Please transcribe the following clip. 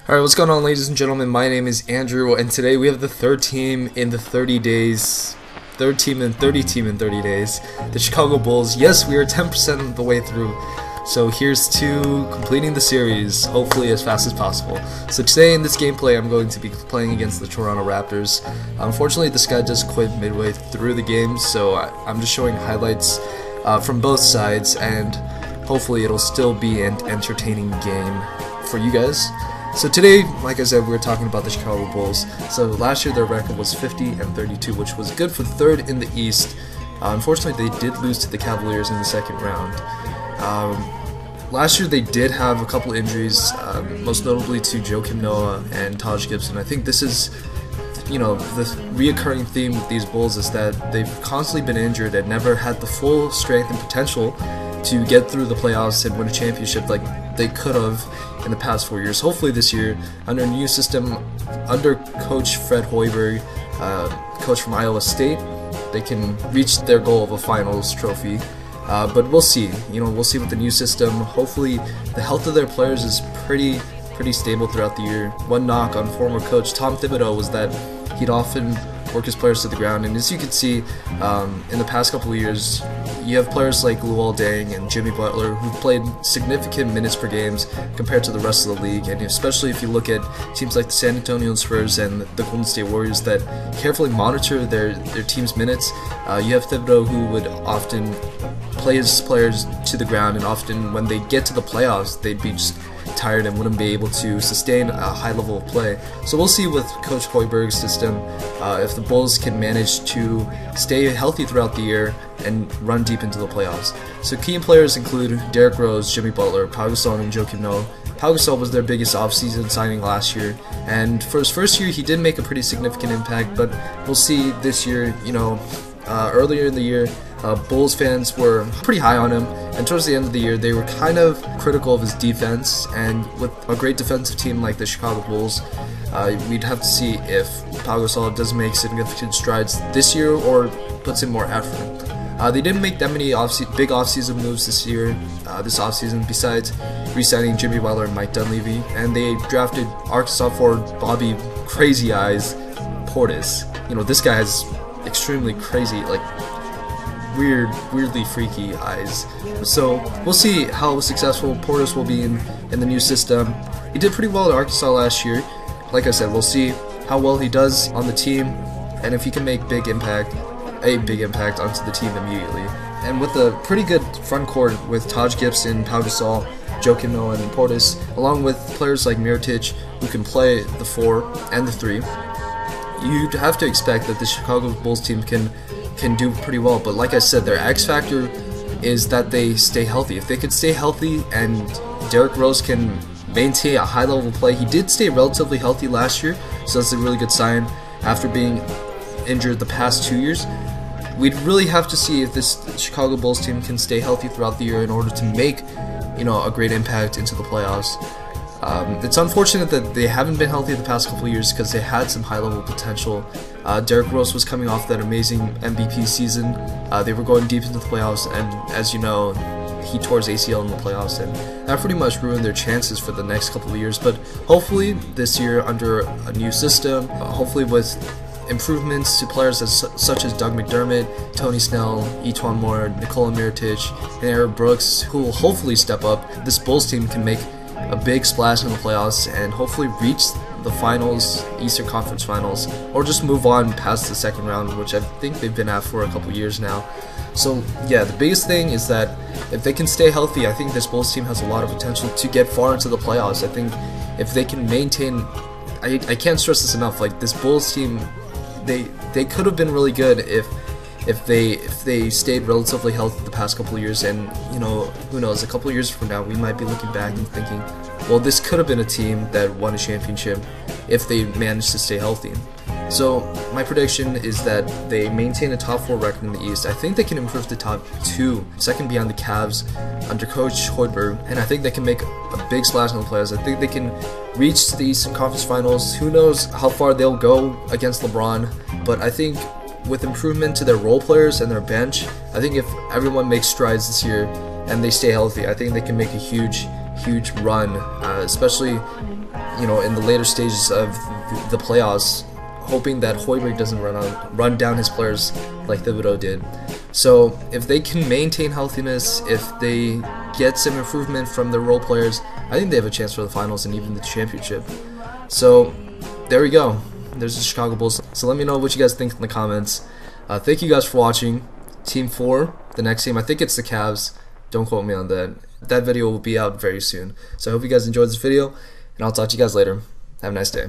Alright, what's going on, ladies and gentlemen? My name is Andrew, and today we have the third team in 30 days. Third team in 30 days. The Chicago Bulls. Yes, we are 10% of the way through. So here's to completing the series, hopefully as fast as possible. So today in this gameplay, I'm going to be playing against the Toronto Raptors. Unfortunately, this guy just quit midway through the game, so I'm just showing highlights from both sides, and hopefully it'll still be an entertaining game for you guys. So today, like I said, we're talking about the Chicago Bulls. So last year their record was 50-32, which was good for third in the East. Unfortunately, they did lose to the Cavaliers in the second round. Last year they did have a couple injuries, most notably to Joakim Noah and Taj Gibson. I think this is, the reoccurring theme with these Bulls is that they've constantly been injured and never had the full strength and potential to get through the playoffs and win a championship like they could have in the past 4 years. Hopefully this year, under a new system, under Coach Fred Hoiberg, coach from Iowa State, they can reach their goal of a finals trophy. But we'll see. We'll see with the new system. Hopefully the health of their players is pretty stable throughout the year. One knock on former coach Tom Thibodeau was that he'd often work his players to the ground, and as you can see in the past couple of years, you have players like Luol Deng and Jimmy Butler who've played significant minutes per games compared to the rest of the league, and especially if you look at teams like the San Antonio Spurs and the Golden State Warriors that carefully monitor their team's minutes. You have Thibodeau who would often play his players to the ground, and often when they get to the playoffs they'd be just tired and wouldn't be able to sustain a high level of play. So we'll see with Coach Hoiberg's system if the Bulls can manage to stay healthy throughout the year and run deep into the playoffs. So key players include Derrick Rose, Jimmy Butler, Pau Gasol, and Joakim Noah. Pau Gasol was their biggest offseason signing last year, and for his first year he did make a pretty significant impact, but we'll see this year. Earlier in the year, Bulls fans were pretty high on him, and towards the end of the year they were kind of critical of his defense, and with a great defensive team like the Chicago Bulls, we'd have to see if Pau Gasol does make significant strides this year or puts in more effort. They didn't make that many big offseason moves this offseason, besides re-signing Jimmy Butler and Mike Dunleavy, and they drafted Arkansas forward Bobby Crazy Eyes Portis. This guy has extremely crazy, weirdly freaky eyes. So we'll see how successful Portis will be in the new system. He did pretty well at Arkansas last year. Like I said, we'll see how well he does on the team, and if he can make a big impact onto the team immediately. And with a pretty good front court with Taj Gibson, Pau Gasol, Joakim Noah, and Portis, along with players like Mirotic who can play the 4 and the 3, you'd have to expect that the Chicago Bulls team can do pretty well. But like I said, their X factor is that they stay healthy. If they could stay healthy and Derrick Rose can maintain a high level of play, he did stay relatively healthy last year, so that's a really good sign after being injured the past 2 years. We'd really have to see if this Chicago Bulls team can stay healthy throughout the year in order to make a great impact into the playoffs. It's unfortunate that they haven't been healthy the past couple of years because they had some high-level potential. Derrick Rose was coming off that amazing MVP season. They were going deep into the playoffs, and as you know, he tore his ACL in the playoffs, and that pretty much ruined their chances for the next couple of years. But hopefully this year, under a new system, hopefully with improvements to players such as Doug McDermott, Tony Snell, E'Twaun Moore, Nikola Mirotic, and Aaron Brooks, who will hopefully step up, this Bulls team can make a big splash in the playoffs and hopefully reach the finals, Eastern Conference Finals, or just move on past the second round, which I think they've been at for a couple years now. So yeah, the biggest thing is that if they can stay healthy, I think this Bulls team has a lot of potential to get far into the playoffs. I think if they can maintain, I can't stress this enough, this Bulls team, they could have been really good if they stayed relatively healthy the past couple of years, and who knows, a couple of years from now we might be looking back and thinking, well, this could have been a team that won a championship if they managed to stay healthy. So my prediction is that they maintain a top 4 record in the East. I think they can improve to top 2, second behind the Cavs under Coach Hoiberg, and I think they can make a big splash in the playoffs. I think they can reach the Eastern Conference Finals. Who knows how far they'll go against LeBron, but I think with improvement to their role players and their bench, I think if everyone makes strides this year and they stay healthy, I think they can make a huge run, especially in the later stages of the playoffs, hoping that Højbjerg doesn't run down his players like Thibodeau did. So if they can maintain healthiness, if they get some improvement from their role players, I think they have a chance for the finals and even the championship. So there we go. There's the Chicago Bulls. So let me know what you guys think in the comments. Thank you guys for watching. Team 4, the next team, I think it's the Cavs. Don't quote me on that. That video will be out very soon. So I hope you guys enjoyed this video, and I'll talk to you guys later. Have a nice day.